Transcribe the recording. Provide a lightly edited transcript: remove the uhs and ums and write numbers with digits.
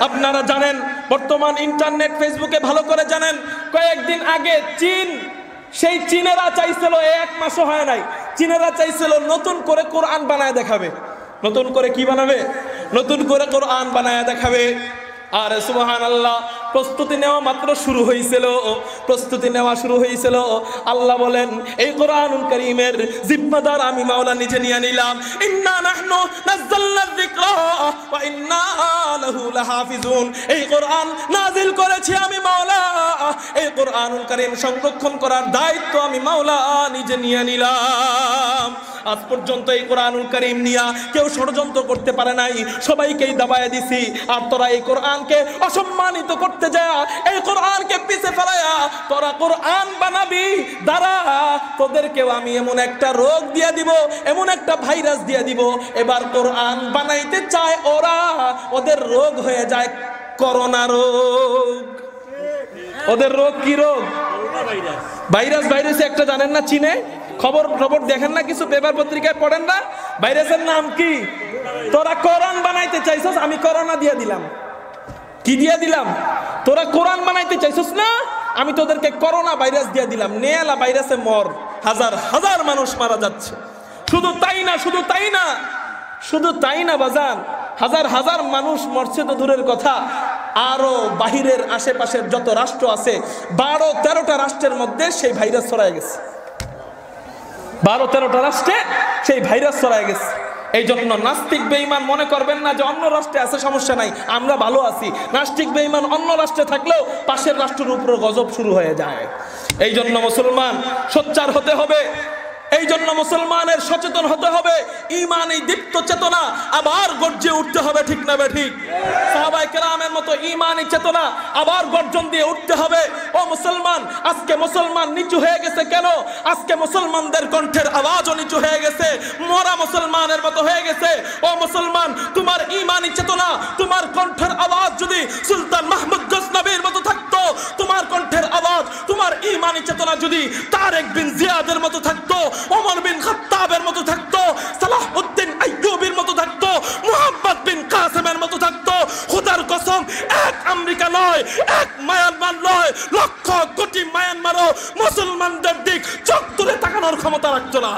আপনারা জানেন বর্তমান ইন্টারনেট ফেসবুকে ভালো করে জানেন, কয়েকদিন আগে সেই চীনেরা চাইছিল, এক মাসও হয় নাই, চীনেরা চাইছিল নতুন করে কোরআন বানায় দেখাবে। নতুন করে কি বানাবে? নতুন করে কোরআন বানায় দেখাবে। আর সুবহানাল্লাহ, প্রস্তুতি নেওয়া মাত্র শুরু হয়েছিল। আল্লাহ বলেন, এই কোরআনুল কারীমের জিম্মাদার আমি মাওলা নিজে নিয়ে নিলাম। ইন্না নাহনু নাযালনা যিকরা ওয়া ইন্না লাহু লাহাফিজুন। এই কোরআন নাজিল করেছি আমি মাওলা, এই কোরআনুল কারীম সংরক্ষণ করার দায়িত্ব আমি মাওলা নিজে নিয়ে নিলাম। আজ পর্যন্ত এই কোরআনুল কারীম নিয়া কেউ ষড়যন্ত্র করতে পারে নাই, সবাইকেই দাবায় দিছি। আর তোরা এই কোরআনকে অসম্মানিত করতে যা, এই কোরআনকে পিছে ফেলায়া তোরা কোরআন বানাবি, দাঁড়া, তোদেরকেও আমি এমন একটা রোগ দিয়ে দিব, এমন একটা ভাইরাস দিয়ে দিব, এবার কোরআন বানাইতে চায় ওরা, ওদের রোগ হয়ে যায় করোনা রোগ। ওদের রোগ কি রোগ? ভাইরাস একটা জানেন না? চীনে খবর দেখেন না? কিছু পেপার পত্রিকায় পড়েন না? ভাইরাসের নাম কি? তোরা কোরআন বানাইতে চাইছস, আমি করোনা দিয়ে দিলাম। কি দিয়ে দিলাম? তোরা কোরআন বানাইতে চাইছস না, আমি তোদেরকে করোনা ভাইরাস দিয়ে দিলাম। নেয়ালা ভাইরাসে মর, হাজার হাজার মানুষ মারা যাচ্ছে। শুধু তাই না বাজান, হাজার হাজার মানুষ মরছে তো দূরের কথা, আরো বাহিরের আশেপাশের যত রাষ্ট্র আছে 12-13টা রাষ্ট্রের মধ্যে সেই ভাইরাস ছড়ায় গেছে। 12-13টা রাষ্ট্রে সেই ভাইরাস ছড়ায় গেছে। এই জন্য নাস্তিক বেঈমান মনে করবেন না যে অন্য রাষ্ট্রে আছে সমস্যা নাই, আমরা ভালো আছি। নাস্তিক বেঈমান অন্য রাষ্ট্রে থাকলেও পাশের রাষ্ট্রের উপর গজব শুরু হয়ে যায়। এই জন্য মুসলমান সোচ্চার হতে হবে, এই জন্য মুসলমানের সচেতন হতে হবে। ঈমান, এই দীপ্ত চেতনা আবার গর্জে উঠতে হবে, ঠিক না ঠিক? সাহাবায়ে কেরামের মতো ঈমানি চেতনা আবার গর্জন দিয়ে উঠতে হবে। ও মুসলমান, আজকে মুসলমান নিচু হয়ে গেছে কেন? আজকে মুসলমানদের কণ্ঠের আওয়াজও নিচু হয়ে গেছে, মরা মুসলমানের মতো হয়ে গেছে। ও মুসলমান, তোমার ঈমানি চেতনা, তোমার কণ্ঠের আওয়াজ যদি সুলতান মাহমুদ গজনবীর মতো থাকতো, তোমার কণ্ঠের আওয়াজ, তোমার ঈমানি চেতনা যদি তারেক বিন জিয়াদের মতো থাকতো, ওমর বিন খাত্তাবের মতো থাকতো, সালাহউদ্দিন আইয়ুবীর মতো থাকতো, মুহাম্মদ বিন কাসেমের মতো থাকতো, খোদার কসম, এক আমেরিকা নয়, এক মায়ানমার নয়, লক্ষ কোটি মায়ানমারও মুসলমানদের দিক চোখ তুলে তাকানোর ক্ষমতা রাখতো না।